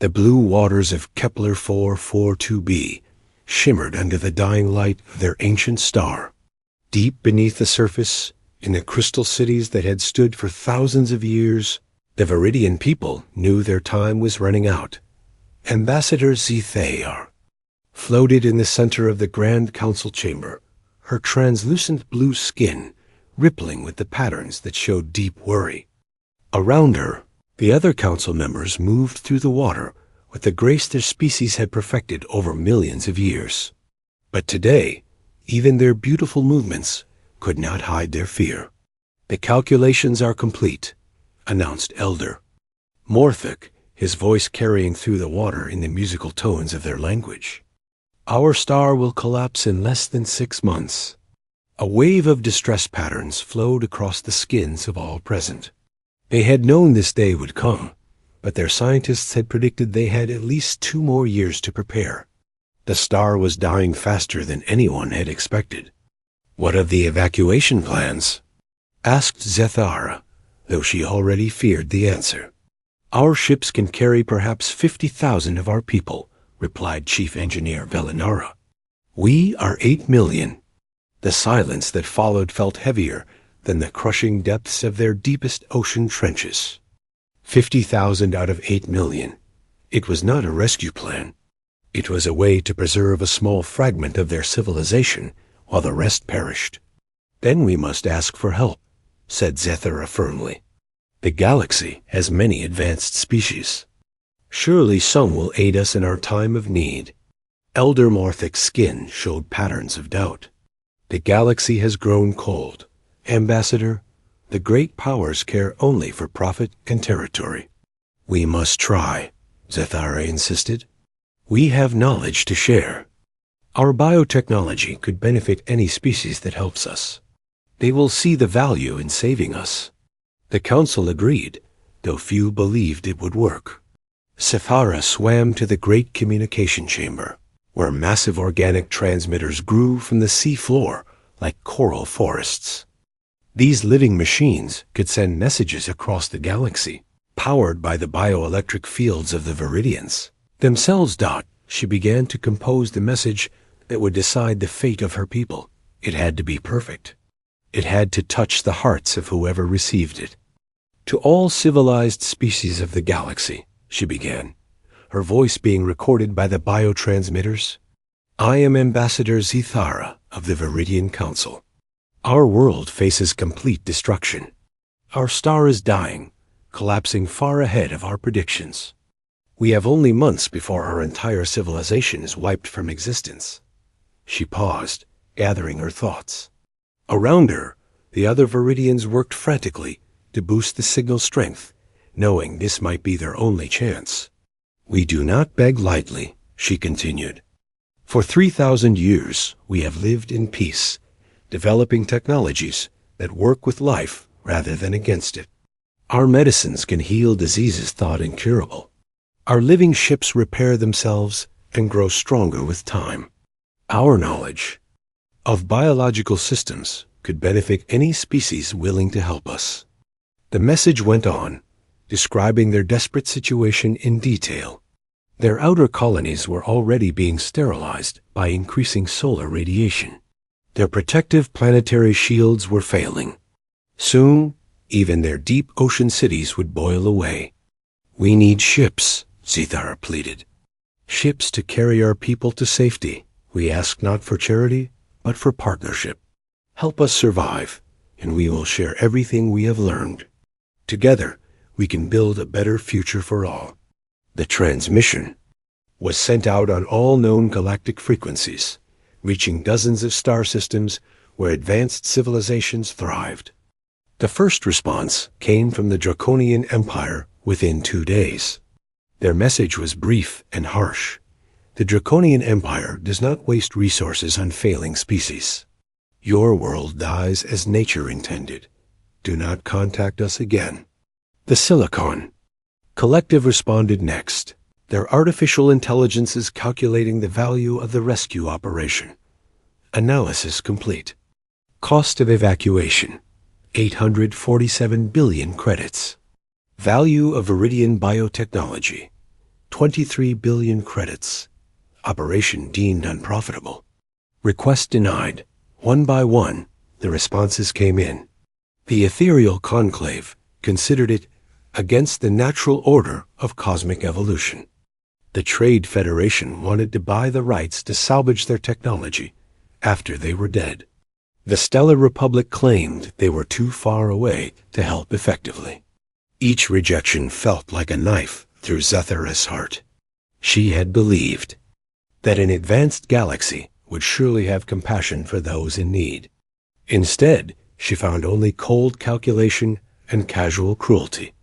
The blue waters of Kepler 442b shimmered under the dying light of their ancient star. Deep beneath the surface, in the crystal cities that had stood for thousands of years, the Viridian people knew their time was running out. Ambassador Zethar floated in the center of the Grand Council chamber, her translucent blue skin rippling with the patterns that showed deep worry. Around her, the other council members moved through the water with the grace their species had perfected over millions of years. But today, even their beautiful movements could not hide their fear. "The calculations are complete," announced Elder Morthic, his voice carrying through the water in the musical tones of their language. "Our star will collapse in less than 6 months." A wave of distress patterns flowed across the skins of all present. They had known this day would come, but their scientists had predicted they had at least 2 more years to prepare. The star was dying faster than anyone had expected. "What of the evacuation plans?" asked Zethara, though she already feared the answer. "Our ships can carry perhaps 50,000 of our people," replied Chief Engineer Velinara. "We are 8 million. The silence that followed felt heavier than the crushing depths of their deepest ocean trenches. 50,000 out of 8 million. It was not a rescue plan. It was a way to preserve a small fragment of their civilization while the rest perished. "Then we must ask for help," said Zethara firmly. "The galaxy has many advanced species. Surely some will aid us in our time of need." Elder Morthic's skin showed patterns of doubt. "The galaxy has grown cold. Ambassador, the great powers care only for profit and territory." "We must try," Zethara insisted. "We have knowledge to share. Our biotechnology could benefit any species that helps us. They will see the value in saving us." The council agreed, though few believed it would work. Zethara swam to the great communication chamber, where massive organic transmitters grew from the sea floor like coral forests. These living machines could send messages across the galaxy, powered by the bioelectric fields of the Viridians. Themselves, she began to compose the message that would decide the fate of her people. It had to be perfect. It had to touch the hearts of whoever received it. "To all civilized species of the galaxy," she began, her voice being recorded by the biotransmitters. "I am Ambassador Zethara of the Viridian Council. Our world faces complete destruction. Our star is dying, collapsing far ahead of our predictions. We have only months before our entire civilization is wiped from existence." She paused, gathering her thoughts. Around her, the other Viridians worked frantically to boost the signal strength, knowing this might be their only chance. "We do not beg lightly," she continued. "For 3,000 years, we have lived in peace, developing technologies that work with life rather than against it. Our medicines can heal diseases thought incurable. Our living ships repair themselves and grow stronger with time. Our knowledge of biological systems could benefit any species willing to help us." The message went on, describing their desperate situation in detail. Their outer colonies were already being sterilized by increasing solar radiation. Their protective planetary shields were failing. Soon, even their deep ocean cities would boil away. "We need ships," Zethara pleaded. "Ships to carry our people to safety. We ask not for charity, but for partnership. Help us survive, and we will share everything we have learned. Together, we can build a better future for all." The transmission was sent out on all known galactic frequencies, reaching dozens of star systems where advanced civilizations thrived. The first response came from the Draconian Empire within 2 days. Their message was brief and harsh. "The Draconian Empire does not waste resources on failing species. Your world dies as nature intended. Do not contact us again." The Silicon Collective responded next, their artificial intelligences calculating the value of the rescue operation. Analysis complete. Cost of evacuation, 847 billion credits. Value of Viridian biotechnology, 23 billion credits. Operation deemed unprofitable. Request denied. One by one, the responses came in. The ethereal conclave considered it against the natural order of cosmic evolution. The Trade Federation wanted to buy the rights to salvage their technology after they were dead. The Stellar Republic claimed they were too far away to help effectively. Each rejection felt like a knife through Zethara's heart. She had believed that an advanced galaxy would surely have compassion for those in need. Instead, she found only cold calculation and casual cruelty.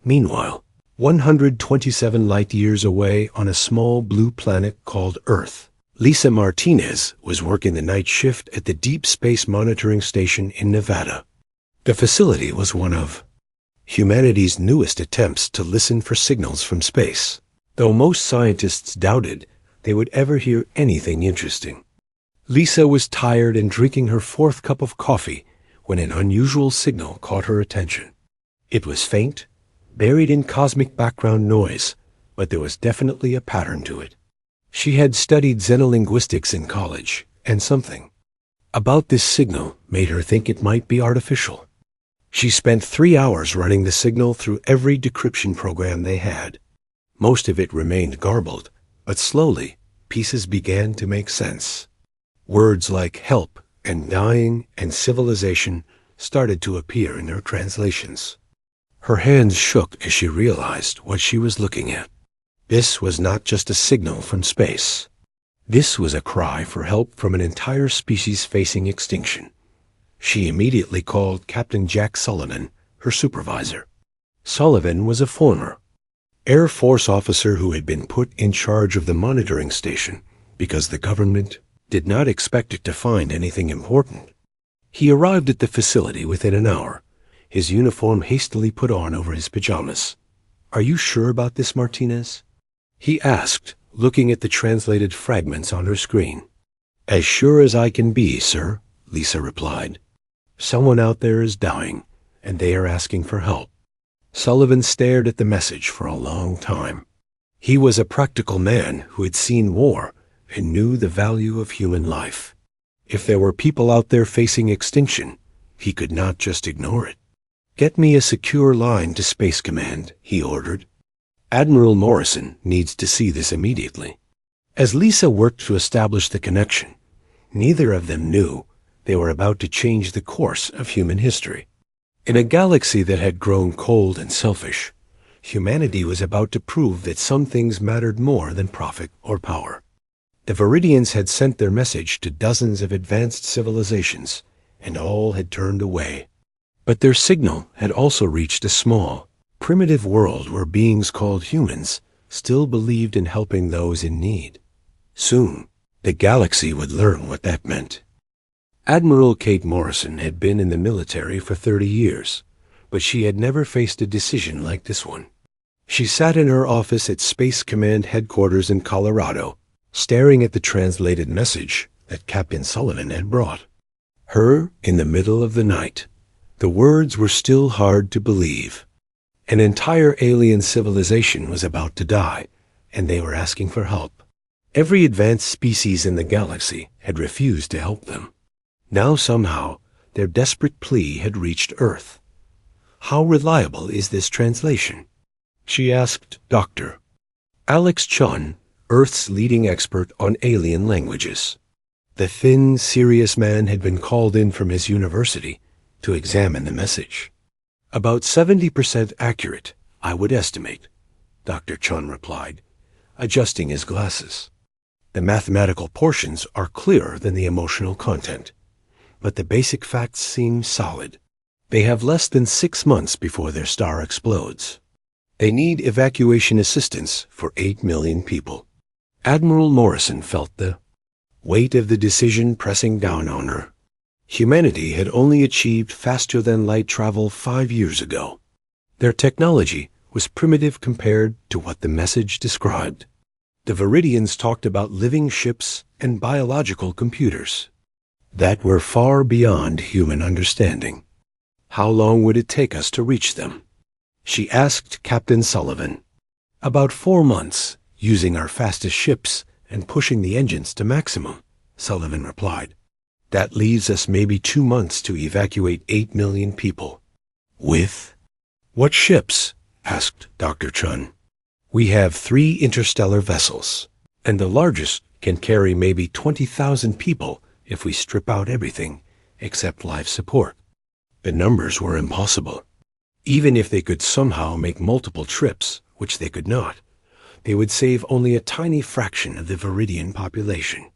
Meanwhile, 127 light-years away on a small blue planet called Earth, Lisa Martinez was working the night shift at the Deep Space Monitoring Station in Nevada. The facility was one of humanity's newest attempts to listen for signals from space, though most scientists doubted they would ever hear anything interesting. Lisa was tired and drinking her fourth cup of coffee when an unusual signal caught her attention. It was faint, buried in cosmic background noise, but there was definitely a pattern to it. She had studied xenolinguistics in college, and something about this signal made her think it might be artificial. She spent 3 hours running the signal through every decryption program they had. Most of it remained garbled, but slowly, pieces began to make sense. Words like help and dying and civilization started to appear in her translations. Her hands shook as she realized what she was looking at. This was not just a signal from space. This was a cry for help from an entire species facing extinction. She immediately called Captain Jack Sullivan, her supervisor. Sullivan was a former Air Force officer who had been put in charge of the monitoring station because the government did not expect it to find anything important. He arrived at the facility within an hour, his uniform hastily put on over his pajamas. "Are you sure about this, Martinez?" he asked, looking at the translated fragments on her screen. "As sure as I can be, sir," Lisa replied. "Someone out there is dying, and they are asking for help." Sullivan stared at the message for a long time. He was a practical man who had seen war and knew the value of human life. If there were people out there facing extinction, he could not just ignore it. "Get me a secure line to Space Command," he ordered. "Admiral Morrison needs to see this immediately." As Lisa worked to establish the connection, neither of them knew they were about to change the course of human history. In a galaxy that had grown cold and selfish, humanity was about to prove that some things mattered more than profit or power. The Viridians had sent their message to dozens of advanced civilizations, and all had turned away. But their signal had also reached a small, primitive world where beings called humans still believed in helping those in need. Soon, the galaxy would learn what that meant. Admiral Kate Morrison had been in the military for 30 years, but she had never faced a decision like this one. She sat in her office at Space Command headquarters in Colorado, staring at the translated message that Captain Sullivan had brought. Her in the middle of the night. The words were still hard to believe. An entire alien civilization was about to die, and they were asking for help. Every advanced species in the galaxy had refused to help them. Now somehow, their desperate plea had reached Earth. "How reliable is this translation?" she asked Dr. Alex Chun, Earth's leading expert on alien languages. The thin, serious man had been called in from his university to examine the message. "About 70% accurate, I would estimate," Dr. Chun replied, adjusting his glasses. "The mathematical portions are clearer than the emotional content, but the basic facts seem solid. They have less than 6 months before their star explodes. They need evacuation assistance for 8 million people." Admiral Morrison felt the weight of the decision pressing down on her. Humanity had only achieved faster-than-light travel 5 years ago. Their technology was primitive compared to what the message described. The Viridians talked about living ships and biological computers that were far beyond human understanding. "How long would it take us to reach them?" she asked Captain Sullivan. "About 4 months, using our fastest ships and pushing the engines to maximum, Sullivan replied. That leaves us maybe 2 months to evacuate 8 million people. With what ships? Asked Dr. Chun. We have 3 interstellar vessels, and the largest can carry maybe 20,000 people if we strip out everything except life support. The numbers were impossible. Even if they could somehow make multiple trips, which they could not, they would save only a tiny fraction of the Viridian population.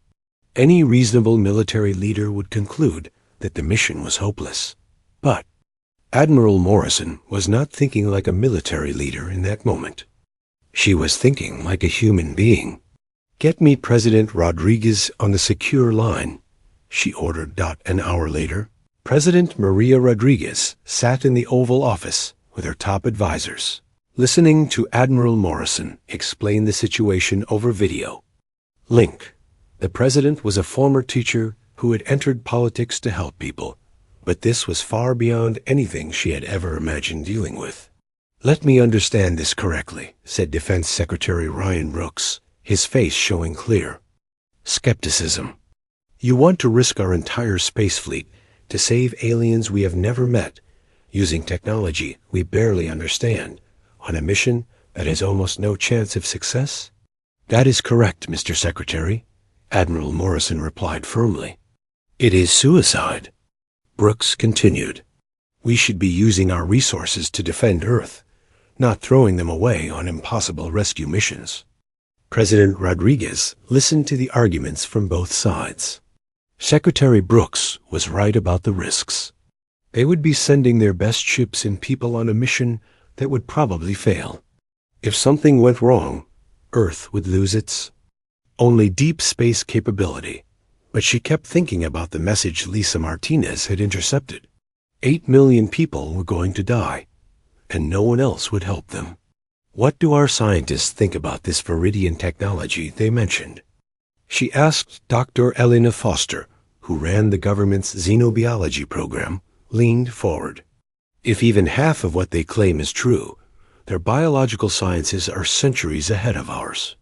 Any reasonable military leader would conclude that the mission was hopeless. But Admiral Morrison was not thinking like a military leader in that moment. She was thinking like a human being. Get me President Rodriguez on the secure line, she ordered. An hour later, President Maria Rodriguez sat in the Oval Office with her top advisors, listening to Admiral Morrison explain the situation over video. Link. The president was a former teacher who had entered politics to help people, but this was far beyond anything she had ever imagined dealing with. Let me understand this correctly, said Defense Secretary Ryan Brooks, his face showing clear skepticism. You want to risk our entire space fleet to save aliens we have never met, using technology we barely understand, on a mission that has almost no chance of success? That is correct, Mr. Secretary, Admiral Morrison replied firmly. It is suicide. Brooks continued. We should be using our resources to defend Earth, not throwing them away on impossible rescue missions. President Rodriguez listened to the arguments from both sides. Secretary Brooks was right about the risks. They would be sending their best ships and people on a mission that would probably fail. If something went wrong, Earth would lose its only deep space capability. But she kept thinking about the message Lisa Martinez had intercepted. 8 million people were going to die, and no one else would help them. What do our scientists think about this Viridian technology they mentioned? She asked Dr. Elena Foster, who ran the government's xenobiology program, leaned forward. If even half of what they claim is true, their biological sciences are centuries ahead of ours.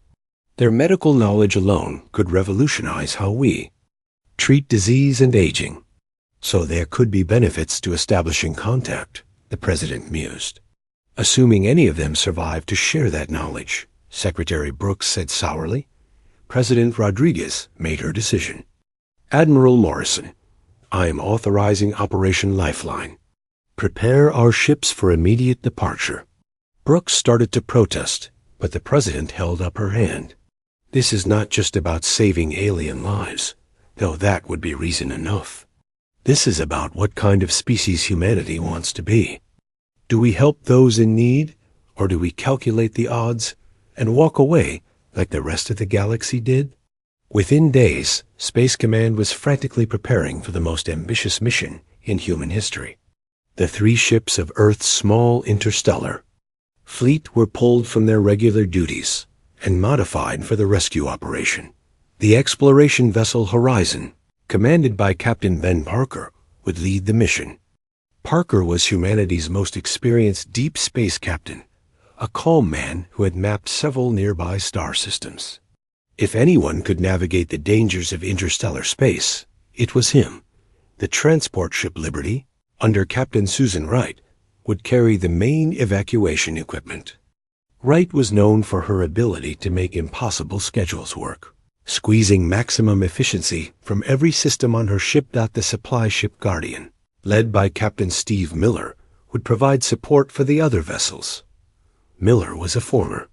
Their medical knowledge alone could revolutionize how we treat disease and aging. So there could be benefits to establishing contact, the president mused. Assuming any of them survived to share that knowledge, Secretary Brooks said sourly. President Rodriguez made her decision. Admiral Morrison, I am authorizing Operation Lifeline. Prepare our ships for immediate departure. Brooks started to protest, but the president held up her hand. This is not just about saving alien lives, though that would be reason enough. This is about what kind of species humanity wants to be. Do we help those in need, or do we calculate the odds and walk away like the rest of the galaxy did? Within days, Space Command was frantically preparing for the most ambitious mission in human history. The 3 ships of Earth's small interstellar fleet were pulled from their regular duties and modified for the rescue operation. The exploration vessel Horizon, commanded by Captain Ben Parker, would lead the mission. Parker was humanity's most experienced deep space captain, a calm man who had mapped several nearby star systems. If anyone could navigate the dangers of interstellar space, it was him. The transport ship Liberty, under Captain Susan Wright, would carry the main evacuation equipment. Wright was known for her ability to make impossible schedules work, squeezing maximum efficiency from every system on her ship. The supply ship Guardian, led by Captain Steve Miller, would provide support for the other vessels. Miller was a former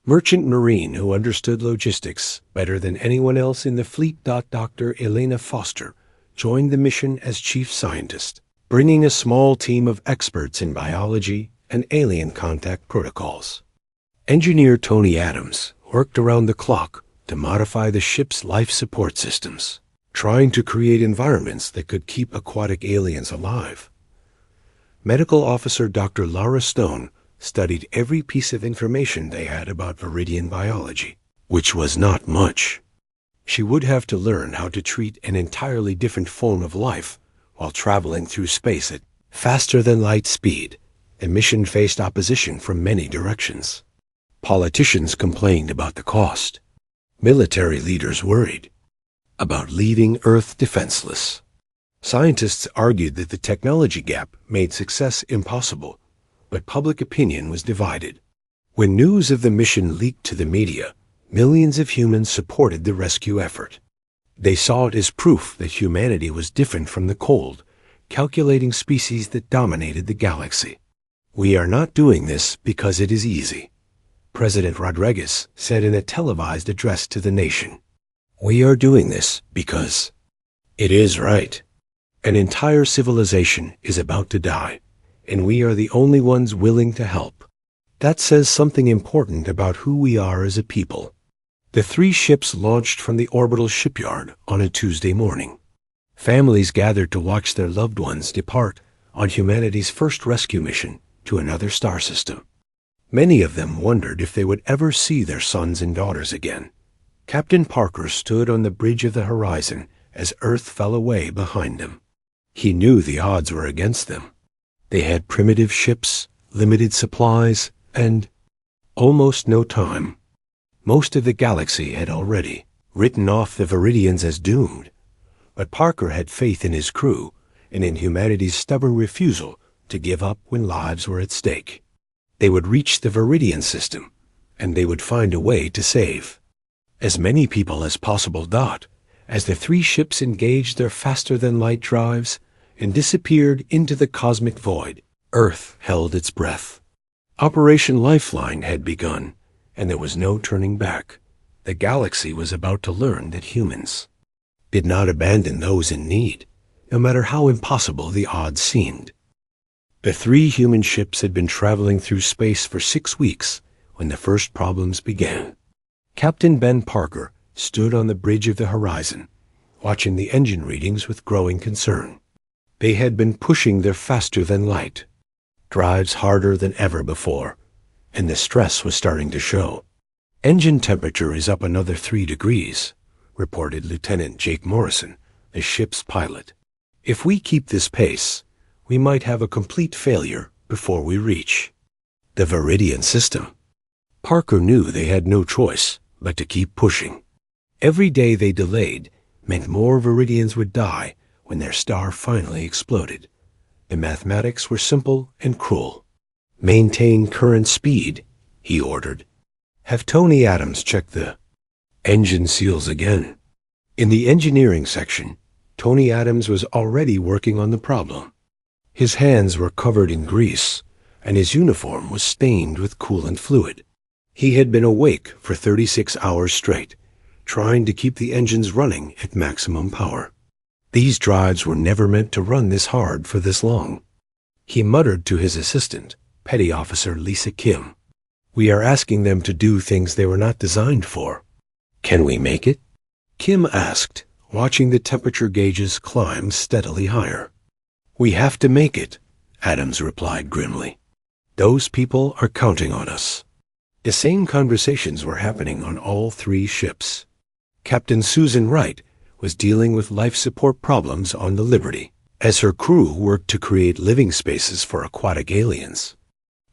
merchant marine who understood logistics better than anyone else in the fleet. Dr. Elena Foster joined the mission as chief scientist, bringing a small team of experts in biology and alien contact protocols. Engineer Tony Adams worked around the clock to modify the ship's life support systems, trying to create environments that could keep aquatic aliens alive. Medical officer Dr. Lara Stone studied every piece of information they had about Viridian biology, which was not much. She would have to learn how to treat an entirely different form of life while traveling through space at faster-than-light speed. The mission faced opposition from many directions. Politicians complained about the cost. Military leaders worried about leaving Earth defenseless. Scientists argued that the technology gap made success impossible, but public opinion was divided. When news of the mission leaked to the media, millions of humans supported the rescue effort. They saw it as proof that humanity was different from the cold, calculating species that dominated the galaxy. "We are not doing this because it is easy," President Rodriguez said in a televised address to the nation. "We are doing this because it is right. An entire civilization is about to die, and we are the only ones willing to help." That says something important about who we are as a people. The 3 ships launched from the orbital shipyard on a Tuesday morning. Families gathered to watch their loved ones depart on humanity's first rescue mission to another star system. Many of them wondered if they would ever see their sons and daughters again. Captain Parker stood on the bridge of the horizon as Earth fell away behind them. He knew the odds were against them. They had primitive ships, limited supplies, and almost no time. Most of the galaxy had already written off the Viridians as doomed, but Parker had faith in his crew and in humanity's stubborn refusal to give up when lives were at stake. They would reach the Viridian system, and they would find a way to save as many people as possible. As the 3 ships engaged their faster-than-light drives and disappeared into the cosmic void, Earth held its breath. Operation Lifeline had begun, and there was no turning back. The galaxy was about to learn that humans did not abandon those in need, no matter how impossible the odds seemed. The 3 human ships had been traveling through space for 6 weeks when the first problems began. Captain Ben Parker stood on the bridge of the horizon, watching the engine readings with growing concern. They had been pushing their faster-than-light drives harder than ever before, and the stress was starting to show. "Engine temperature is up another 3 degrees, reported Lieutenant Jake Morrison, the ship's pilot. "If we keep this pace, we might have a complete failure before we reach the Viridian system." Parker knew they had no choice but to keep pushing. Every day they delayed meant more Viridians would die when their star finally exploded. The mathematics were simple and cruel. "Maintain current speed," he ordered. "Have Tony Adams check the engine seals again." In the engineering section, Tony Adams was already working on the problem. His hands were covered in grease, and his uniform was stained with coolant fluid. He had been awake for 36 hours straight, trying to keep the engines running at maximum power. These drives were never meant to run this hard for this long. He muttered to his assistant, Petty Officer Lisa Kim, "We are asking them to do things they were not designed for. Can we make it?" Kim asked, watching the temperature gauges climb steadily higher. "We have to make it," Adams replied grimly. "Those people are counting on us." The same conversations were happening on all 3 ships. Captain Susan Wright was dealing with life support problems on the Liberty, as her crew worked to create living spaces for aquatic aliens.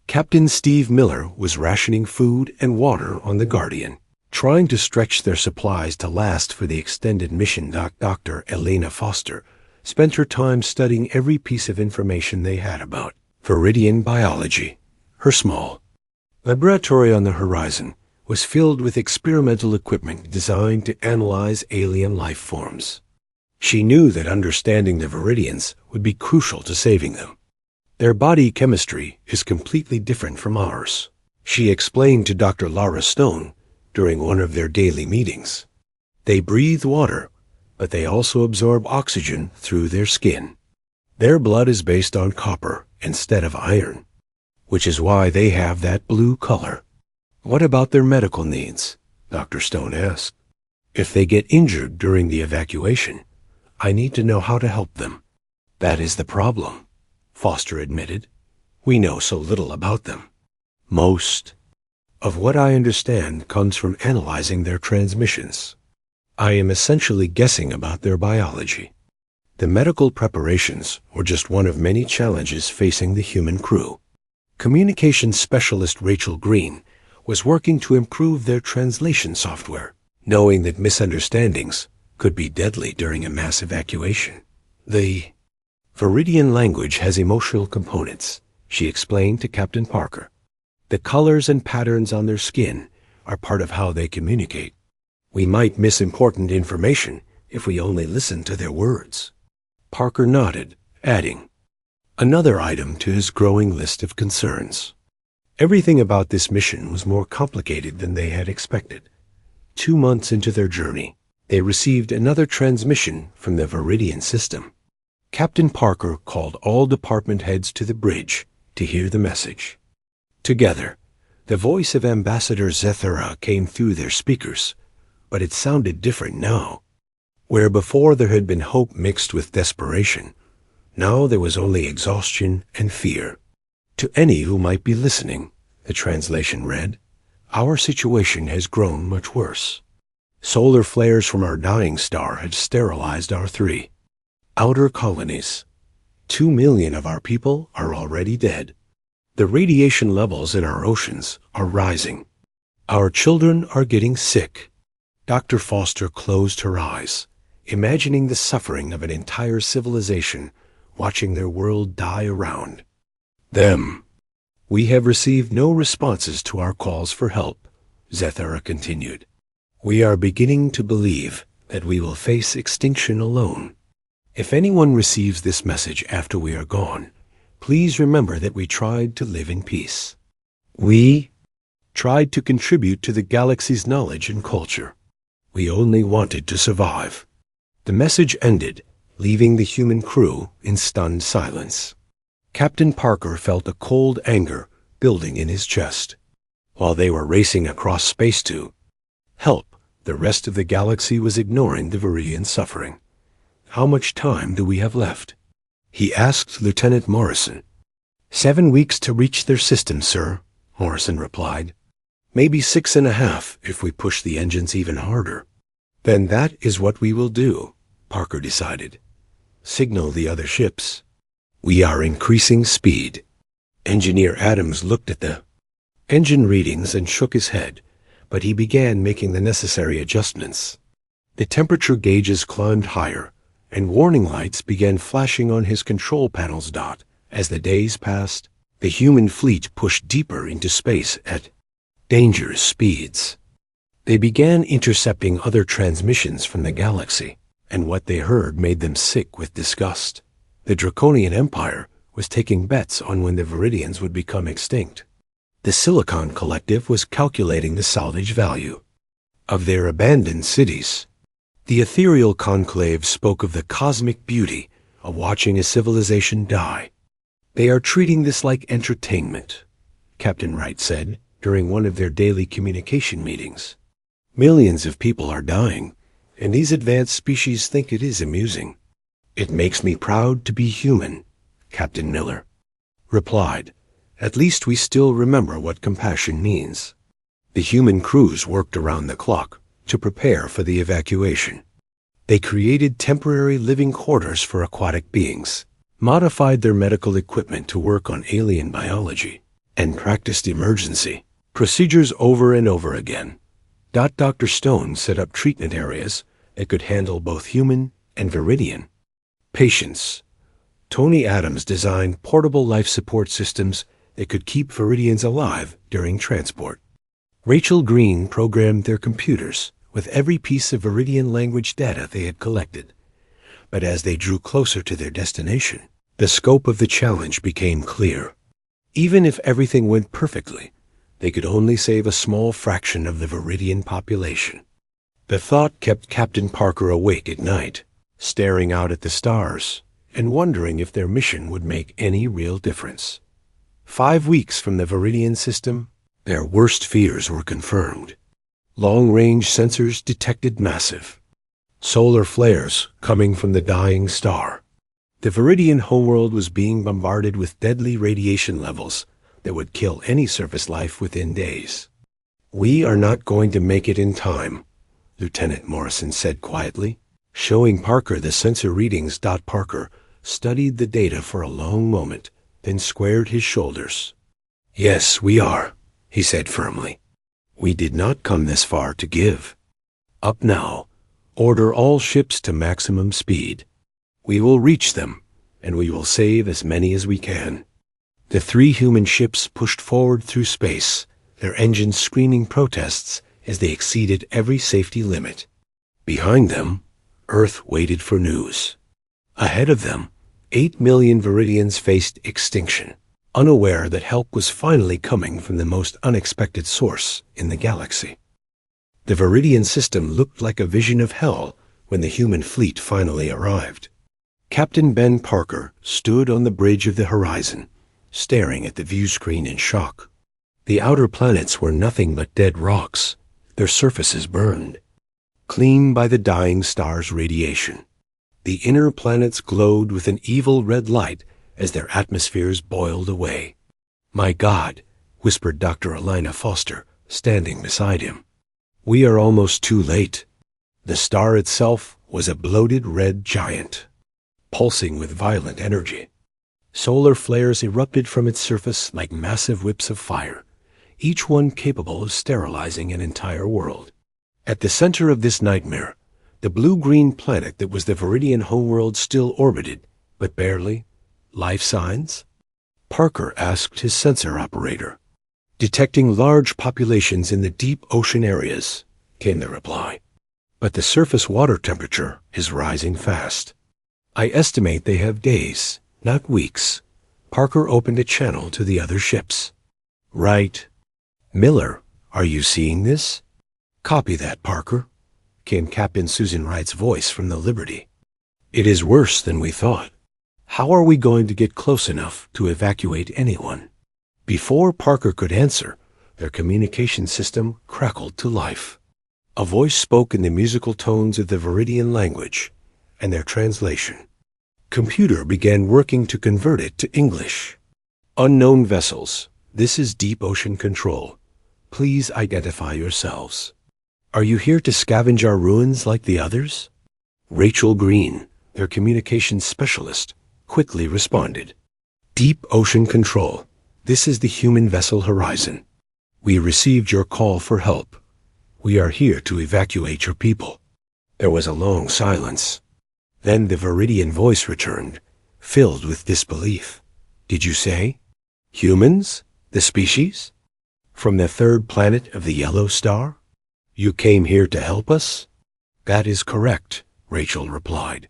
Captain Steve Miller was rationing food and water on the Guardian, trying to stretch their supplies to last for the extended mission. Dr. Elena Foster spent her time studying every piece of information they had about Viridian biology. Her small laboratory on the horizon was filled with experimental equipment designed to analyze alien life forms. She knew that understanding the Viridians would be crucial to saving them. "Their body chemistry is completely different from ours," she explained to Dr. Laura Stone during one of their daily meetings. "They breathe water, but they also absorb oxygen through their skin. Their blood is based on copper instead of iron, which is why they have that blue color." "What about their medical needs?" Dr. Stone asked. "If they get injured during the evacuation, I need to know how to help them." "That is the problem," Foster admitted. "We know so little about them. Most of what I understand comes from analyzing their transmissions. I am essentially guessing about their biology." The medical preparations were just one of many challenges facing the human crew. Communications specialist Rachel Green was working to improve their translation software, knowing that misunderstandings could be deadly during a mass evacuation. The Viridian language has emotional components, she explained to Captain Parker. The colors and patterns on their skin are part of how they communicate. We might miss important information if we only listen to their words. Parker nodded, adding another item to his growing list of concerns. Everything about this mission was more complicated than they had expected. 2 months into their journey, they received another transmission from the Viridian system. Captain Parker called all department heads to the bridge to hear the message. Together, the voice of Ambassador Zethara came through their speakers, but it sounded different now. Where before there had been hope mixed with desperation, now there was only exhaustion and fear. To any who might be listening, the translation read, "Our situation has grown much worse. Solar flares from our dying star have sterilized our 3 outer colonies. 2 million of our people are already dead. The radiation levels in our oceans are rising. Our children are getting sick." Dr. Foster closed her eyes, imagining the suffering of an entire civilization watching their world die around them. "We have received no responses to our calls for help," Zethara continued. "We are beginning to believe that we will face extinction alone. If anyone receives this message after we are gone, please remember that we tried to live in peace. We tried to contribute to the galaxy's knowledge and culture. We only wanted to survive." The message ended, leaving the human crew in stunned silence. Captain Parker felt a cold anger building in his chest. While they were racing across space to help, the rest of the galaxy was ignoring the Viridian suffering. "How much time do we have left?" he asked Lieutenant Morrison. 7 weeks to reach their system, sir," Morrison replied. "Maybe 6.5 if we push the engines even harder." "Then that is what we will do," Parker decided. "Signal the other ships. We are increasing speed." Engineer Adams looked at the engine readings and shook his head, but he began making the necessary adjustments. The temperature gauges climbed higher, and warning lights began flashing on his control panel's dot. As the days passed, the human fleet pushed deeper into space at dangerous speeds. They began intercepting other transmissions from the galaxy, and what they heard made them sick with disgust. The Draconian Empire was taking bets on when the Viridians would become extinct. The Silicon Collective was calculating the salvage value of their abandoned cities. The ethereal conclave spoke of the cosmic beauty of watching a civilization die. "They are treating this like entertainment," Captain Wright said during one of their daily communication meetings. "Millions of people are dying, and these advanced species think it is amusing." "It makes me proud to be human," Captain Miller replied. "At least we still remember what compassion means." The human crews worked around the clock to prepare for the evacuation. They created temporary living quarters for aquatic beings, modified their medical equipment to work on alien biology, and practiced emergency procedures over and over again. Dr. Stone set up treatment areas that could handle both human and Viridian patients. Tony Adams designed portable life support systems that could keep Viridians alive during transport. Rachel Green programmed their computers with every piece of Viridian language data they had collected. But as they drew closer to their destination, the scope of the challenge became clear. Even if everything went perfectly, they could only save a small fraction of the Viridian population. The thought kept Captain Parker awake at night, staring out at the stars and wondering if their mission would make any real difference. 5 weeks from the Viridian system, their worst fears were confirmed. Long-range sensors detected massive solar flares coming from the dying star. The Viridian homeworld was being bombarded with deadly radiation levels that would kill any surface life within days. "We are not going to make it in time," Lieutenant Morrison said quietly, showing Parker the sensor readings. Parker studied the data for a long moment, then squared his shoulders. "Yes, we are," he said firmly. We did not come this far to give. Up now. Order all ships to maximum speed. We will reach them, and we will save as many as we can. The 3 human ships pushed forward through space, their engines screaming protests as they exceeded every safety limit. Behind them, Earth waited for news. Ahead of them, 8 million Viridians faced extinction, unaware that help was finally coming from the most unexpected source in the galaxy. The Viridian system looked like a vision of hell when the human fleet finally arrived. Captain Ben Parker stood on the bridge of the horizon, staring at the view screen in shock. The outer planets were nothing but dead rocks, their surfaces burned, clean by the dying star's radiation. The inner planets glowed with an evil red light as their atmospheres boiled away. "My God," whispered Dr. Elina Foster, standing beside him. "We are almost too late." The star itself was a bloated red giant, pulsing with violent energy. Solar flares erupted from its surface like massive whips of fire, each one capable of sterilizing an entire world. At the center of this nightmare, the blue-green planet that was the Viridian homeworld still orbited, but barely. "Life signs?" Parker asked his sensor operator. "Detecting large populations in the deep ocean areas," came the reply. "But the surface water temperature is rising fast. I estimate they have days, not weeks." Parker opened a channel to the other ships. "Right. Miller, are you seeing this?" "Copy that, Parker," came Captain Susan Wright's voice from the Liberty. "It is worse than we thought. How are we going to get close enough to evacuate anyone?" Before Parker could answer, their communication system crackled to life. A voice spoke in the musical tones of the Viridian language, and their translation. Computer began working to convert it to English. "Unknown vessels, this is Deep Ocean Control. Please identify yourselves. Are you here to scavenge our ruins like the others?" Rachel Green, their communications specialist, quickly responded. "Deep Ocean Control, this is the human vessel Horizon. We received your call for help. We are here to evacuate your people." There was a long silence. Then the Viridian voice returned, filled with disbelief. "Did you say? Humans? The species? From the 3rd planet of the Yellow Star? You came here to help us?" "That is correct," Rachel replied.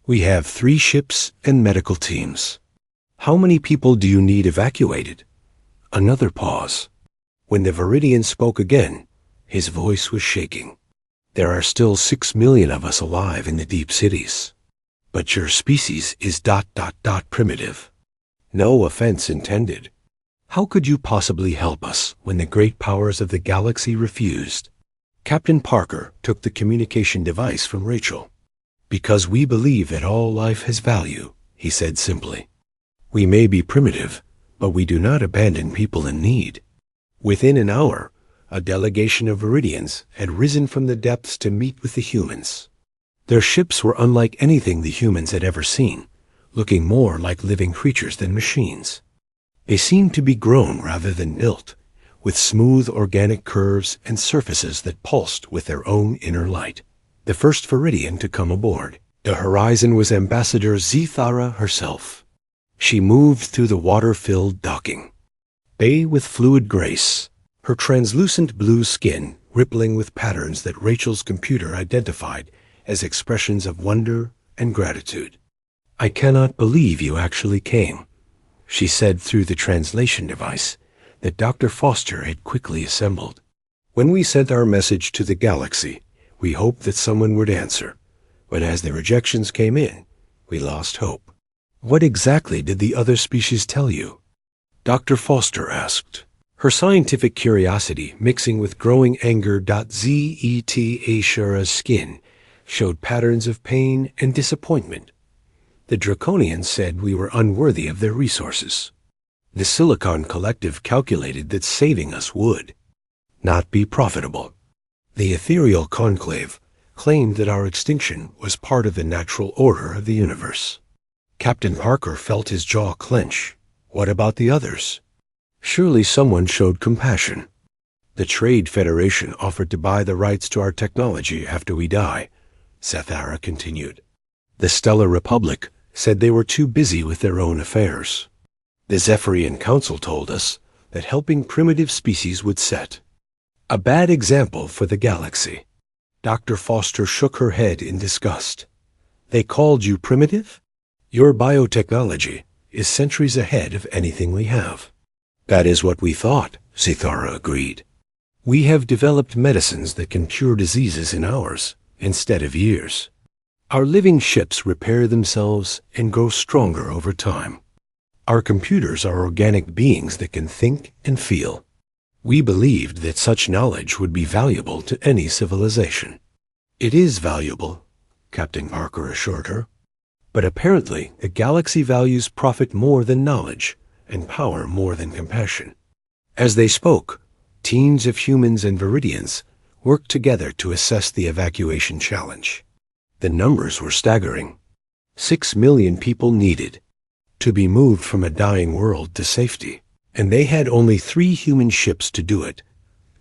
"We have 3 ships and medical teams. How many people do you need evacuated?" Another pause. When the Viridian spoke again, his voice was shaking. "There are still 6 million of us alive in the deep cities. But your species is ... primitive. No offense intended. How could you possibly help us when the great powers of the galaxy refused?" Captain Parker took the communication device from Rachel. "Because we believe that all life has value," he said simply. "We may be primitive, but we do not abandon people in need." Within an hour, a delegation of Viridians had risen from the depths to meet with the humans. Their ships were unlike anything the humans had ever seen, looking more like living creatures than machines. They seemed to be grown rather than built, with smooth organic curves and surfaces that pulsed with their own inner light. The first Viridian to come aboard, the Horizon, was Ambassador Zethara herself. She moved through the water-filled docking, bay with fluid grace, her translucent blue skin rippling with patterns that Rachel's computer identified as expressions of wonder and gratitude. "I cannot believe you actually came," she said through the translation device that Dr. Foster had quickly assembled. "When we sent our message to the galaxy, we hoped that someone would answer, but as the rejections came in, we lost hope." "What exactly did the other species tell you?" Dr. Foster asked, her scientific curiosity mixing with growing anger. Zet Ashura's skin showed patterns of pain and disappointment. "The Draconians said we were unworthy of their resources. The Silicon Collective calculated that saving us would not be profitable. The Ethereal Conclave claimed that our extinction was part of the natural order of the universe." Captain Parker felt his jaw clench. What about the others? Surely someone showed compassion. The Trade Federation offered to buy the rights to our technology after we die, Zathara continued. The Stellar Republic said they were too busy with their own affairs. The Zephyrian Council told us that helping primitive species would set a bad example for the galaxy. Dr. Foster shook her head in disgust. They called you primitive? Your biotechnology is centuries ahead of anything we have. That is what we thought, Zathara agreed. We have developed medicines that can cure diseases in hours instead of years. Our living ships repair themselves and grow stronger over time. Our computers are organic beings that can think and feel. We believed that such knowledge would be valuable to any civilization. It is valuable, Captain Parker assured her. But apparently the galaxy values profit more than knowledge and power more than compassion. As they spoke, teams of humans and Viridians worked together to assess the evacuation challenge. The numbers were staggering. 6 million people needed to be moved from a dying world to safety, and they had only 3 human ships to do it.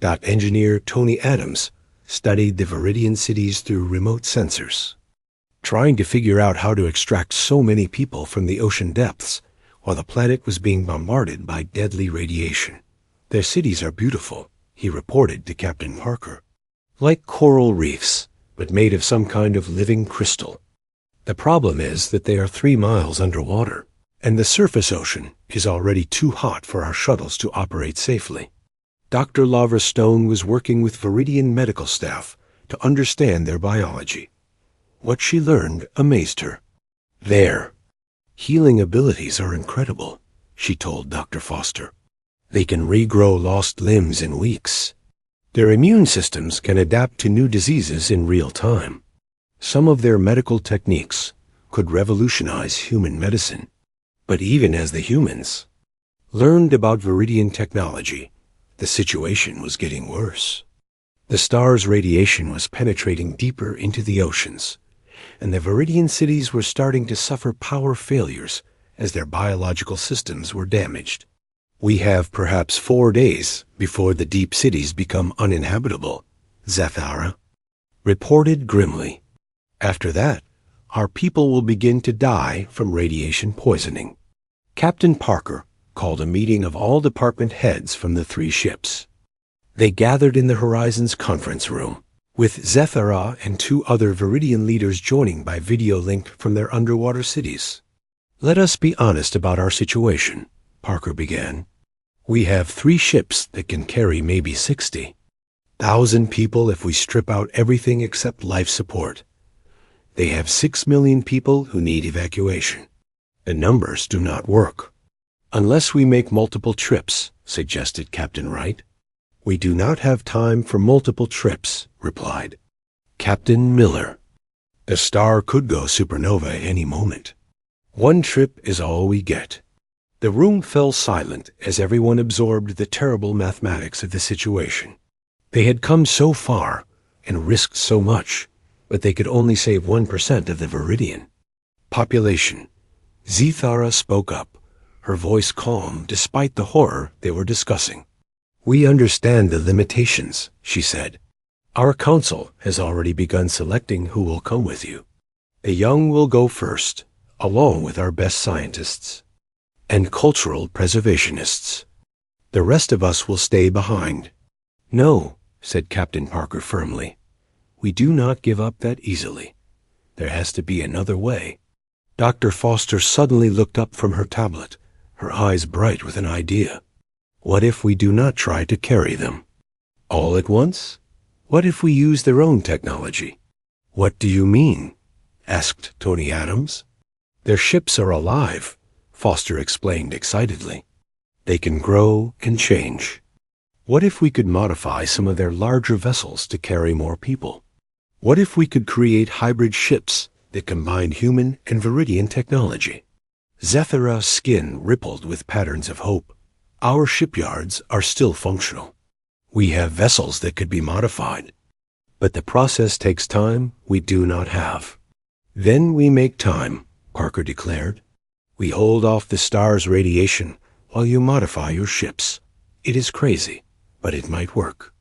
Engineer Tony Adams studied the Viridian cities through remote sensors, trying to figure out how to extract so many people from the ocean depths while the planet was being bombarded by deadly radiation. Their cities are beautiful, he reported to Captain Parker. Like coral reefs, but made of some kind of living crystal. The problem is that they are 3 miles underwater, and the surface ocean is already too hot for our shuttles to operate safely. Dr. Lavra Stone was working with Viridian medical staff to understand their biology. What she learned amazed her. Their healing abilities are incredible, she told Dr. Foster. They can regrow lost limbs in weeks. Their immune systems can adapt to new diseases in real time. Some of their medical techniques could revolutionize human medicine. But even as the humans learned about Viridian technology, the situation was getting worse. The star's radiation was penetrating deeper into the oceans, and the Viridian cities were starting to suffer power failures as their biological systems were damaged. We have perhaps 4 days before the deep cities become uninhabitable, Zathara reported grimly. After that, our people will begin to die from radiation poisoning. Captain Parker called a meeting of all department heads from the 3 ships. They gathered in the Horizons conference room, with Zathara and 2 other Viridian leaders joining by video link from their underwater cities. Let us be honest about our situation, Parker began. We have 3 ships that can carry maybe 60,000 people if we strip out everything except life support. They have 6 million people who need evacuation. The numbers do not work. Unless we make multiple trips, suggested Captain Wright. We do not have time for multiple trips, replied Captain Miller. The star could go supernova any moment. 1 trip is all we get. The room fell silent as everyone absorbed the terrible mathematics of the situation. They had come so far and risked so much, but they could only save 1% of the Viridian population. Zathara spoke up, her voice calm despite the horror they were discussing. We understand the limitations, she said. Our council has already begun selecting who will come with you. The young will go first, along with our best scientists and cultural preservationists. The rest of us will stay behind. No, said Captain Parker firmly. We do not give up that easily. There has to be another way. Dr. Foster suddenly looked up from her tablet, her eyes bright with an idea. What if we do not try to carry them all at once? What if we use their own technology? What do you mean? Asked Tony Adams. Their ships are alive, Foster explained excitedly. They can grow and change. What if we could modify some of their larger vessels to carry more people? What if we could create hybrid ships that combined human and Viridian technology? Zathara's skin rippled with patterns of hope. Our shipyards are still functional. We have vessels that could be modified. But the process takes time we do not have. Then we make time, Parker declared. We hold off the star's radiation while you modify your ships. It is crazy, but it might work.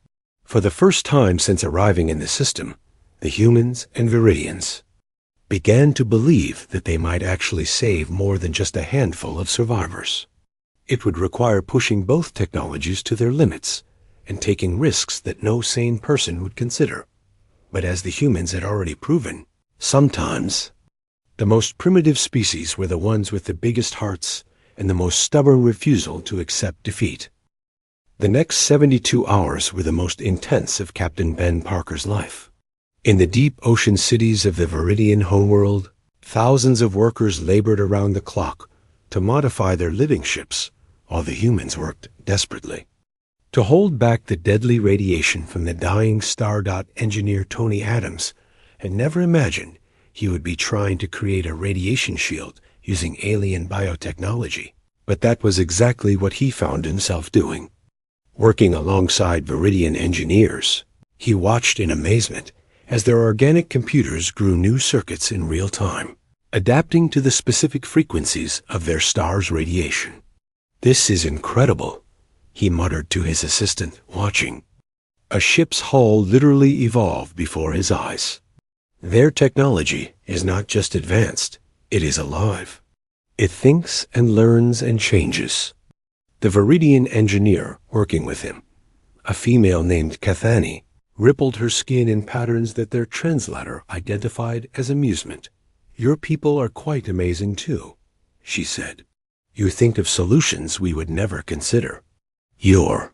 For the first time since arriving in the system, the humans and Viridians began to believe that they might actually save more than just a handful of survivors. It would require pushing both technologies to their limits and taking risks that no sane person would consider. But as the humans had already proven, sometimes the most primitive species were the ones with the biggest hearts and the most stubborn refusal to accept defeat. The next 72 hours were the most intense of Captain Ben Parker's life. In the deep ocean cities of the Viridian homeworld, thousands of workers labored around the clock to modify their living ships, while the humans worked desperately to hold back the deadly radiation from the dying star. Engineer Tony Adams had never imagined he would be trying to create a radiation shield using alien biotechnology, but that was exactly what he found himself doing. Working alongside Viridian engineers, he watched in amazement as their organic computers grew new circuits in real time, adapting to the specific frequencies of their star's radiation. "This is incredible," he muttered to his assistant, watching. A ship's hull literally evolved before his eyes. Their technology is not just advanced, it is alive. It thinks and learns and changes. The Viridian engineer working with him, a female named Cathani, rippled her skin in patterns that their translator identified as amusement. "Your people are quite amazing too," she said. "You think of solutions we would never consider. Your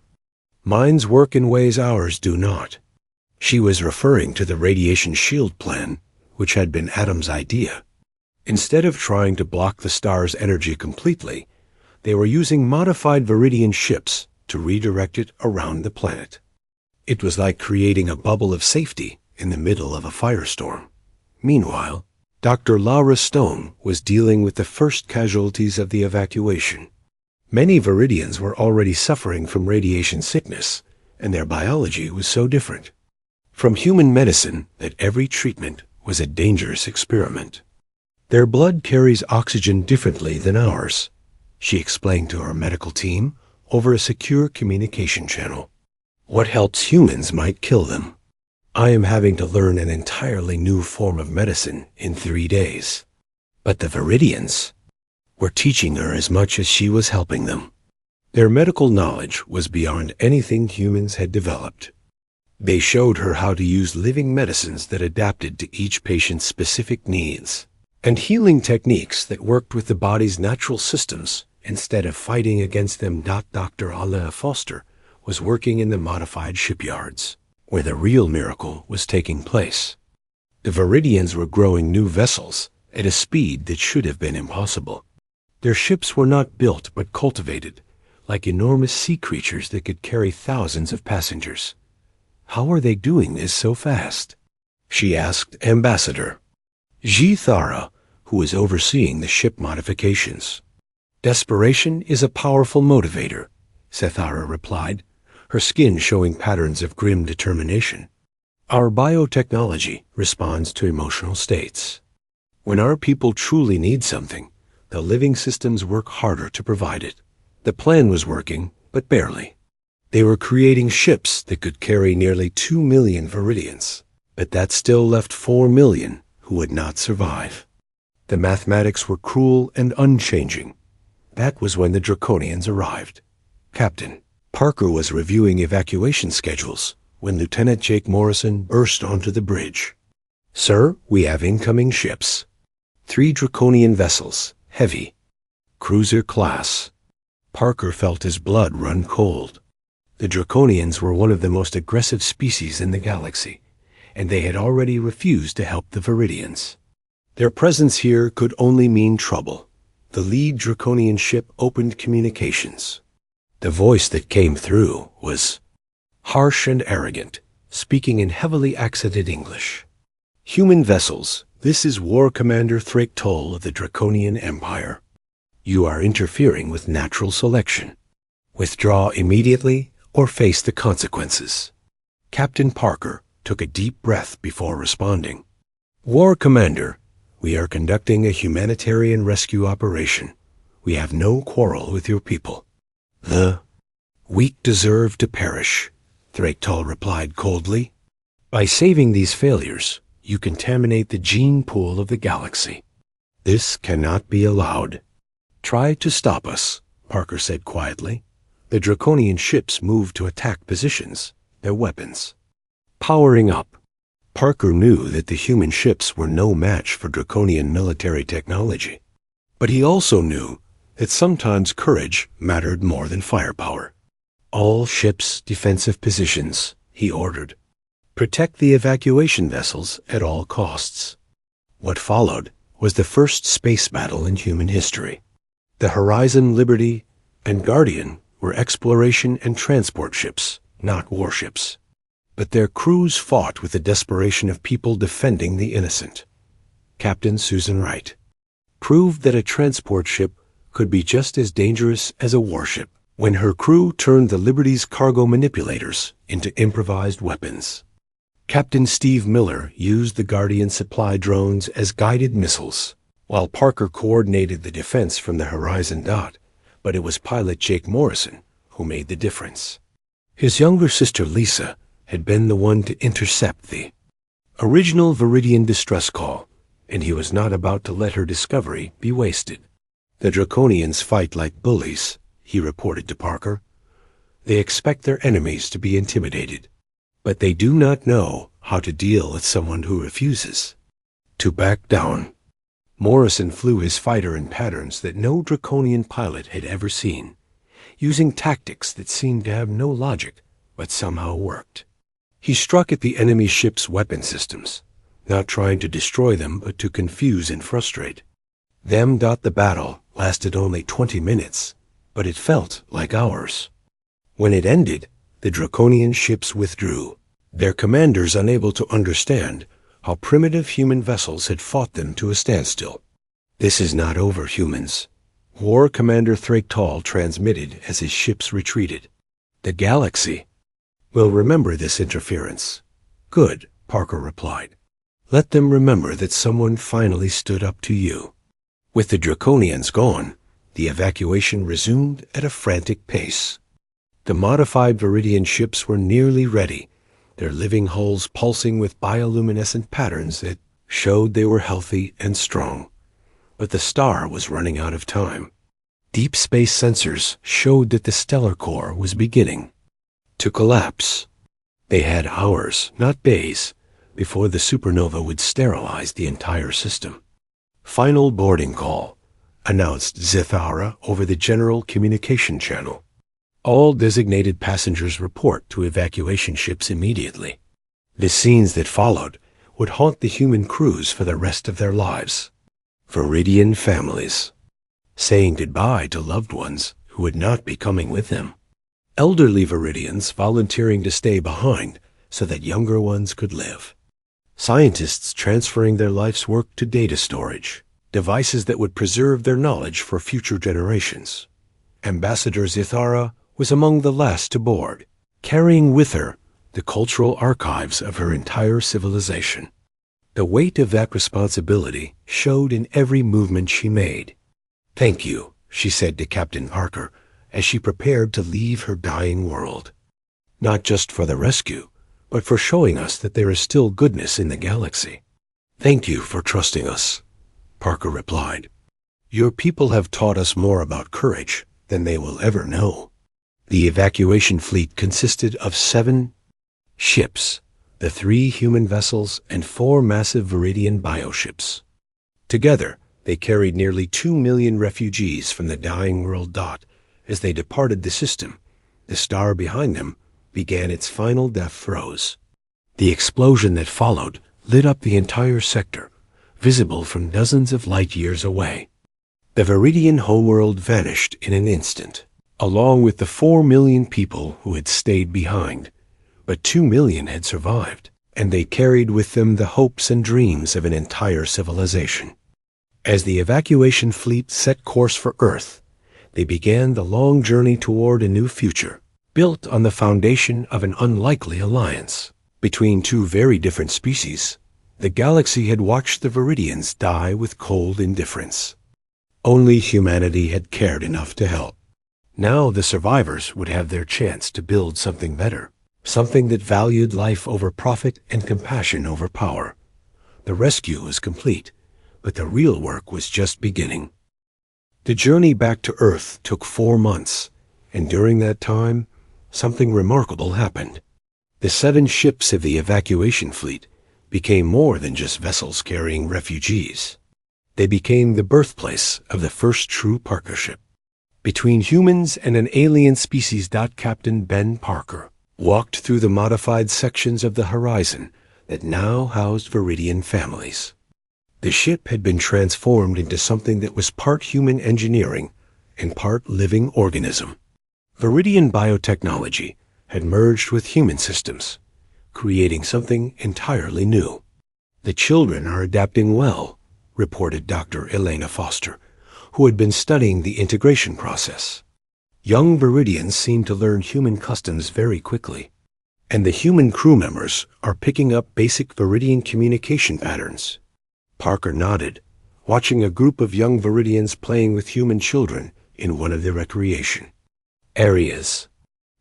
minds work in ways ours do not." She was referring to the radiation shield plan, which had been Adam's idea. Instead of trying to block the star's energy completely, they were using modified Viridian ships to redirect it around the planet. It was like creating a bubble of safety in the middle of a firestorm. Meanwhile, Dr. Laura Stone was dealing with the first casualties of the evacuation. Many Viridians were already suffering from radiation sickness, and their biology was so different from human medicine that every treatment was a dangerous experiment. "Their blood carries oxygen differently than ours," she explained to our medical team over a secure communication channel. "What helps humans might kill them. I am having to learn an entirely new form of medicine in 3 days." But the Viridians were teaching her as much as she was helping them. Their medical knowledge was beyond anything humans had developed. They showed her how to use living medicines that adapted to each patient's specific needs, and healing techniques that worked with the body's natural systems instead of fighting against them. Dr. Alain Foster was working in the modified shipyards, where the real miracle was taking place. The Viridians were growing new vessels at a speed that should have been impossible. Their ships were not built but cultivated, like enormous sea creatures that could carry thousands of passengers. "How are they doing this so fast?" she asked Ambassador Ji Thara, who was overseeing the ship modifications. "Desperation is a powerful motivator," Sethara replied, her skin showing patterns of grim determination. "Our biotechnology responds to emotional states. When our people truly need something, the living systems work harder to provide it." The plan was working, but barely. They were creating ships that could carry nearly 2 million Viridians, but that still left 4 million who would not survive. The mathematics were cruel and unchanging. That was when the Draconians arrived. Captain Parker was reviewing evacuation schedules when Lieutenant Jake Morrison burst onto the bridge. "Sir, we have incoming ships. 3 Draconian vessels, heavy, cruiser class." Parker felt his blood run cold. The Draconians were one of the most aggressive species in the galaxy, and they had already refused to help the Viridians. Their presence here could only mean trouble. The lead Draconian ship opened communications. The voice that came through was harsh and arrogant, speaking in heavily accented English. "Human vessels, this is War Commander Thrake Toll of the Draconian Empire. You are interfering with natural selection. Withdraw immediately or face the consequences." Captain Parker took a deep breath before responding. "War Commander, we are conducting a humanitarian rescue operation. We have no quarrel with your people." The Weak deserve to perish, Thraktal replied coldly. By saving these failures, you contaminate the gene pool of the galaxy. This cannot be allowed. Try to stop us, Parker said quietly. The Draconian ships moved to attack positions, their weapons. Powering up. Parker knew that the human ships were no match for Draconian military technology. But he also knew that sometimes courage mattered more than firepower. All ships' defensive positions, he ordered. Protect the evacuation vessels at all costs. What followed was the first space battle in human history. The Horizon, Liberty, and Guardian were exploration and transport ships, not warships. But their crews fought with the desperation of people defending the innocent. Captain Susan Wright proved that a transport ship could be just as dangerous as a warship when her crew turned the Liberty's cargo manipulators into improvised weapons. Captain Steve Miller used the Guardian supply drones as guided missiles, while Parker coordinated the defense from the Horizon Dot, but it was pilot Jake Morrison who made the difference. His younger sister Lisa had been the one to intercept the original Viridian distress call, and he was not about to let her discovery be wasted. The Draconians fight like bullies, he reported to Parker. They expect their enemies to be intimidated, but they do not know how to deal with someone who refuses to back down. Morrison flew his fighter in patterns that no Draconian pilot had ever seen, using tactics that seemed to have no logic but somehow worked. He struck at the enemy ship's weapon systems, not trying to destroy them but to confuse and frustrate. The battle lasted only 20 minutes, but it felt like hours. When it ended, the Draconian ships withdrew, their commanders unable to understand how primitive human vessels had fought them to a standstill. This is not over, humans, War Commander Thraktal transmitted as his ships retreated. The galaxy will remember this interference. Good, Parker replied. Let them remember that someone finally stood up to you. With the Draconians gone, the evacuation resumed at a frantic pace. The modified Viridian ships were nearly ready, their living hulls pulsing with bioluminescent patterns that showed they were healthy and strong. But the star was running out of time. Deep space sensors showed that the stellar core was beginning to collapse. They had hours, not days, before the supernova would sterilize the entire system. Final boarding call, announced Zithara over the General Communication Channel. All designated passengers report to evacuation ships immediately. The scenes that followed would haunt the human crews for the rest of their lives. Viridian families, saying goodbye to loved ones who would not be coming with them. Elderly Viridians volunteering to stay behind so that younger ones could live. Scientists transferring their life's work to data storage, devices that would preserve their knowledge for future generations. Ambassador Zithara was among the last to board, carrying with her the cultural archives of her entire civilization. The weight of that responsibility showed in every movement she made. Thank you, she said to Captain Parker as she prepared to leave her dying world. Not just for the rescue, but for showing us that there is still goodness in the galaxy. Thank you for trusting us, Parker replied. Your people have taught us more about courage than they will ever know. The evacuation fleet consisted of 7 ships, the 3 human vessels and 4 massive Viridian bioships. Together, they carried nearly 2 million refugees from the dying world Dot. As they departed the system, the star behind them began its final death throes. The explosion that followed lit up the entire sector, visible from dozens of light years away. The Viridian homeworld vanished in an instant, along with the 4 million people who had stayed behind. But 2 million had survived, and they carried with them the hopes and dreams of an entire civilization. As the evacuation fleet set course for Earth, they began the long journey toward a new future, built on the foundation of an unlikely alliance. Between 2 very different species, the galaxy had watched the Viridians die with cold indifference. Only humanity had cared enough to help. Now the survivors would have their chance to build something better, something that valued life over profit and compassion over power. The rescue was complete, but the real work was just beginning. The journey back to Earth took 4 months, and during that time, something remarkable happened. The 7 ships of the evacuation fleet became more than just vessels carrying refugees. They became the birthplace of the first true partnership between humans and an alien species. Captain Ben Parker walked through the modified sections of the horizon that now housed Viridian families. The ship had been transformed into something that was part human engineering and part living organism. Viridian biotechnology had merged with human systems, creating something entirely new. "The children are adapting well," reported Dr. Elena Foster, who had been studying the integration process. "Young Viridians seem to learn human customs very quickly, and the human crew members are picking up basic Viridian communication patterns." Parker nodded, watching a group of young Viridians playing with human children in one of the recreation areas.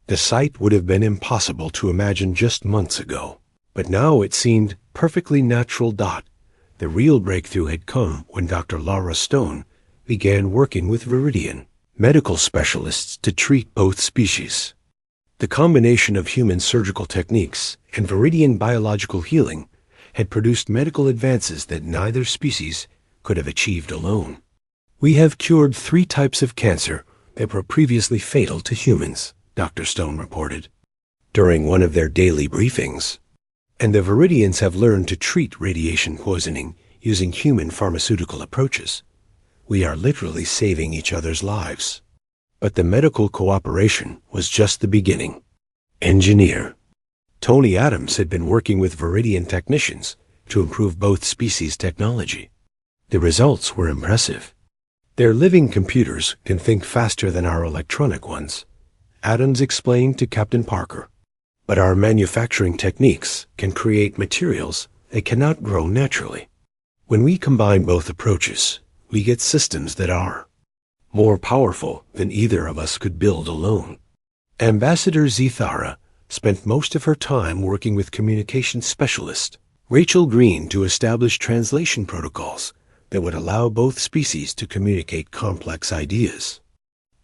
The sight would have been impossible to imagine just months ago, but now it seemed perfectly natural. The real breakthrough had come when Dr. Laura Stone began working with Viridian medical specialists to treat both species. The combination of human surgical techniques and Viridian biological healing had produced medical advances that neither species could have achieved alone. "We have cured 3 types of cancer that were previously fatal to humans," Dr. Stone reported during one of their daily briefings. "And the Viridians have learned to treat radiation poisoning using human pharmaceutical approaches. We are literally saving each other's lives." But the medical cooperation was just the beginning. Engineer Tony Adams had been working with Viridian technicians to improve both species' technology. The results were impressive. "Their living computers can think faster than our electronic ones," Adams explained to Captain Parker. "But our manufacturing techniques can create materials that cannot grow naturally. When we combine both approaches, we get systems that are more powerful than either of us could build alone." Ambassador Zethara spent most of her time working with communication specialist Rachel Green to establish translation protocols that would allow both species to communicate complex ideas.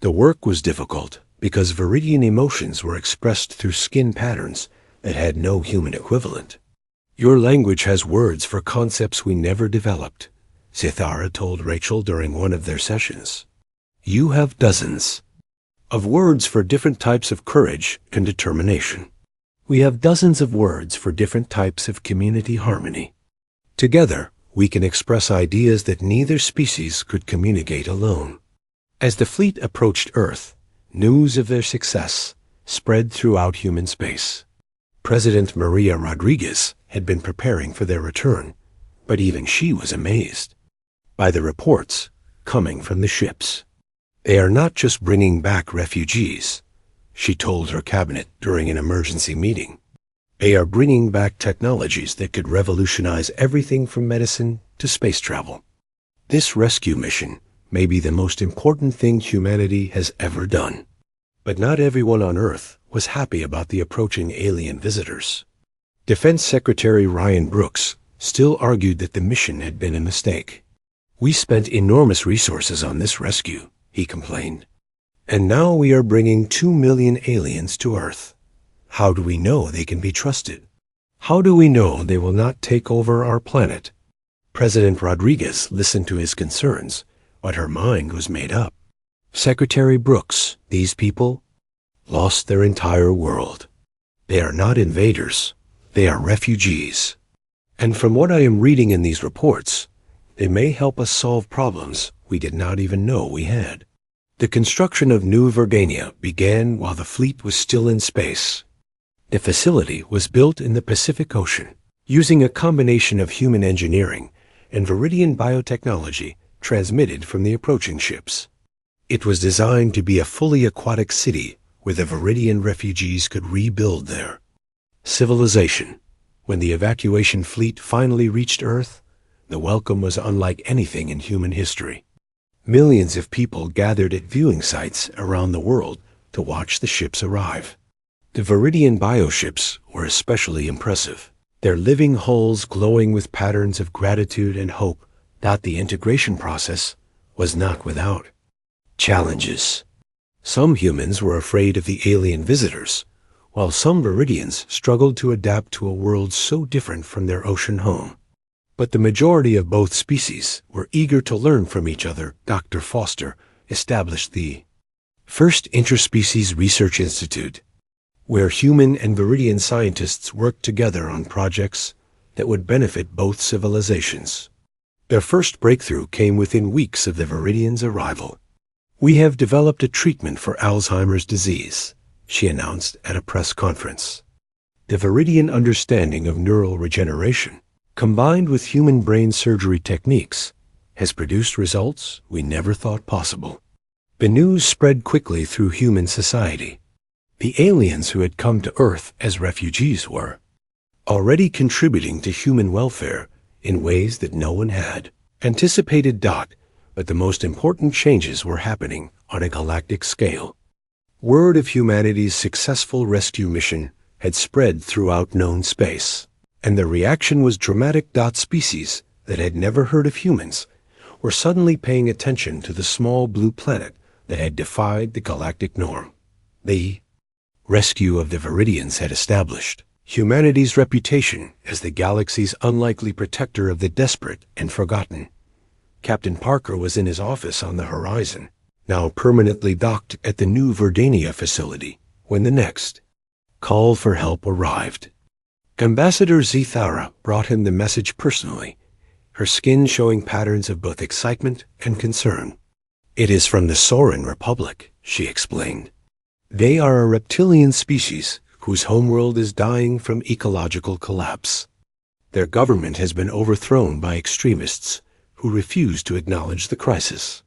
The work was difficult because Viridian emotions were expressed through skin patterns that had no human equivalent. "Your language has words for concepts we never developed," Zethara told Rachel during one of their sessions. "You have dozens of words for different types of courage and determination. We have dozens of words for different types of community harmony. Together, we can express ideas that neither species could communicate alone." As the fleet approached Earth, news of their success spread throughout human space. President Maria Rodriguez had been preparing for their return, but even she was amazed by the reports coming from the ships. "They are not just bringing back refugees," she told her cabinet during an emergency meeting. "They are bringing back technologies that could revolutionize everything from medicine to space travel. This rescue mission may be the most important thing humanity has ever done." But not everyone on Earth was happy about the approaching alien visitors. Defense Secretary Ryan Brooks still argued that the mission had been a mistake. "We spent enormous resources on this rescue," he complained. "And now we are bringing 2 million aliens to Earth. How do we know they can be trusted? How do we know they will not take over our planet?" President Rodriguez listened to his concerns, but her mind was made up. "Secretary Brooks, these people lost their entire world. They are not invaders. They are refugees. And from what I am reading in these reports, they may help us solve problems we did not even know we had." The construction of New Verdania began while the fleet was still in space. The facility was built in the Pacific Ocean, using a combination of human engineering and Viridian biotechnology transmitted from the approaching ships. It was designed to be a fully aquatic city where the Viridian refugees could rebuild their civilization. When the evacuation fleet finally reached Earth, the welcome was unlike anything in human history. Millions of people gathered at viewing sites around the world to watch the ships arrive. The Viridian bioships were especially impressive, their living hulls glowing with patterns of gratitude and hope. That the integration process was not without challenges. Some humans were afraid of the alien visitors, while some Viridians struggled to adapt to a world so different from their ocean home. But the majority of both species were eager to learn from each other. Dr. Foster established the first Interspecies Research Institute, where human and Viridian scientists worked together on projects that would benefit both civilizations. Their first breakthrough came within weeks of the Viridians' arrival. "We have developed a treatment for Alzheimer's disease," she announced at a press conference. The Viridian understanding of neural regeneration, combined with human brain surgery techniques, has produced results we never thought possible. The news spread quickly through human society. The aliens who had come to Earth as refugees were already contributing to human welfare in ways that no one had anticipated. But the most important changes were happening on a galactic scale. Word of humanity's successful rescue mission had spread throughout known space, and the reaction was dramatic. Species that had never heard of humans were suddenly paying attention to the small blue planet that had defied the galactic norm. The rescue of the Viridians had established humanity's reputation as the galaxy's unlikely protector of the desperate and forgotten. Captain Parker was in his office on the horizon, now permanently docked at the new Verdania facility, when the next call for help arrived. Ambassador Zithara brought him the message personally, her skin showing patterns of both excitement and concern. "It is from the Sorin Republic," she explained. "They are a reptilian species whose homeworld is dying from ecological collapse. Their government has been overthrown by extremists who refuse to acknowledge the crisis.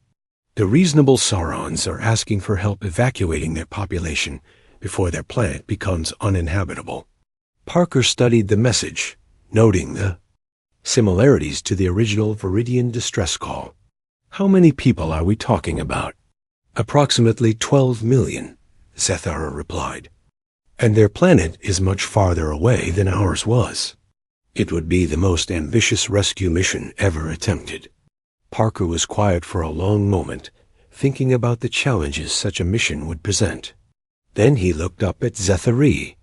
The reasonable Saurons are asking for help evacuating their population before their planet becomes uninhabitable." Parker studied the message, noting the similarities to the original Viridian distress call. "How many people are we talking about?" "Approximately 12 million, Zethara replied. "And their planet is much farther away than ours was. It would be the most ambitious rescue mission ever attempted." Parker was quiet for a long moment, thinking about the challenges such a mission would present. Then he looked up at Zethari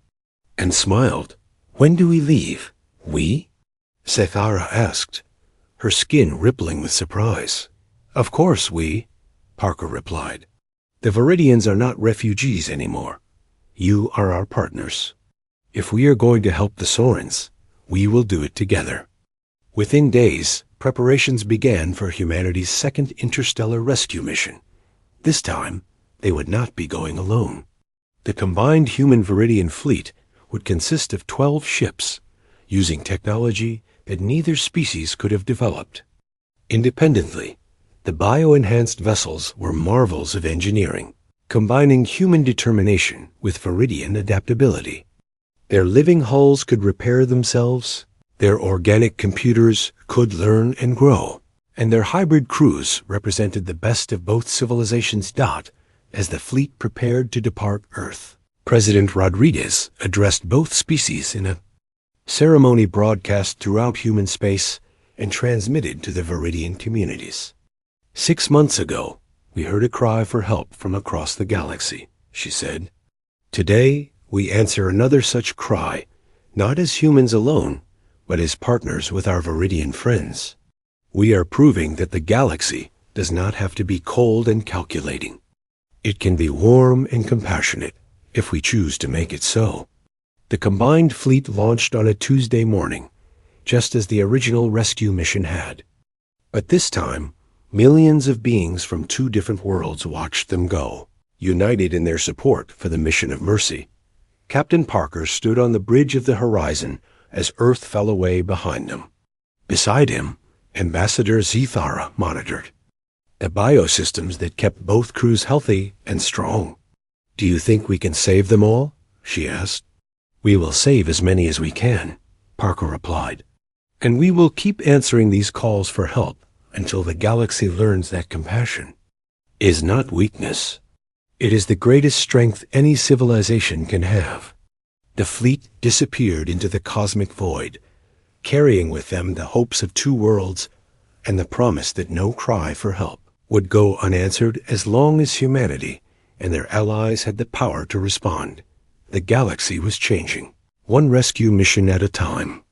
and smiled. "When do we leave?" "We?" Zethara asked, her skin rippling with surprise. "Of course we," Parker replied. "The Viridians are not refugees anymore. You are our partners. If we are going to help the Sorins, we will do it together." Within days, preparations began for humanity's second interstellar rescue mission. This time, they would not be going alone. The combined human Viridian fleet would consist of 12 ships, using technology that neither species could have developed. Independently, the bio-enhanced vessels were marvels of engineering, combining human determination with Viridian adaptability. Their living hulls could repair themselves, their organic computers could learn and grow, and their hybrid crews represented the best of both civilizations. As the fleet prepared to depart Earth, President Rodriguez addressed both species in a ceremony broadcast throughout human space and transmitted to the Viridian communities. "6 months ago, we heard a cry for help from across the galaxy," she said. "Today, we answer another such cry, not as humans alone, but as partners with our Viridian friends. We are proving that the galaxy does not have to be cold and calculating. It can be warm and compassionate if we choose to make it so." The combined fleet launched on a Tuesday morning, just as the original rescue mission had. But this time, millions of beings from 2 different worlds watched them go, united in their support for the mission of mercy. Captain Parker stood on the bridge of the horizon as Earth fell away behind them. Beside him, Ambassador Zithara monitored the biosystems that kept both crews healthy and strong. "Do you think we can save them all?" she asked. "We will save as many as we can," Parker replied. "And we will keep answering these calls for help until the galaxy learns that compassion is not weakness. It is the greatest strength any civilization can have. The fleet disappeared into the cosmic void, carrying with them the hopes of two worlds and the promise that no cry for help would go unanswered as long as humanity and their allies had the power to respond. The galaxy was changing, one rescue mission at a time.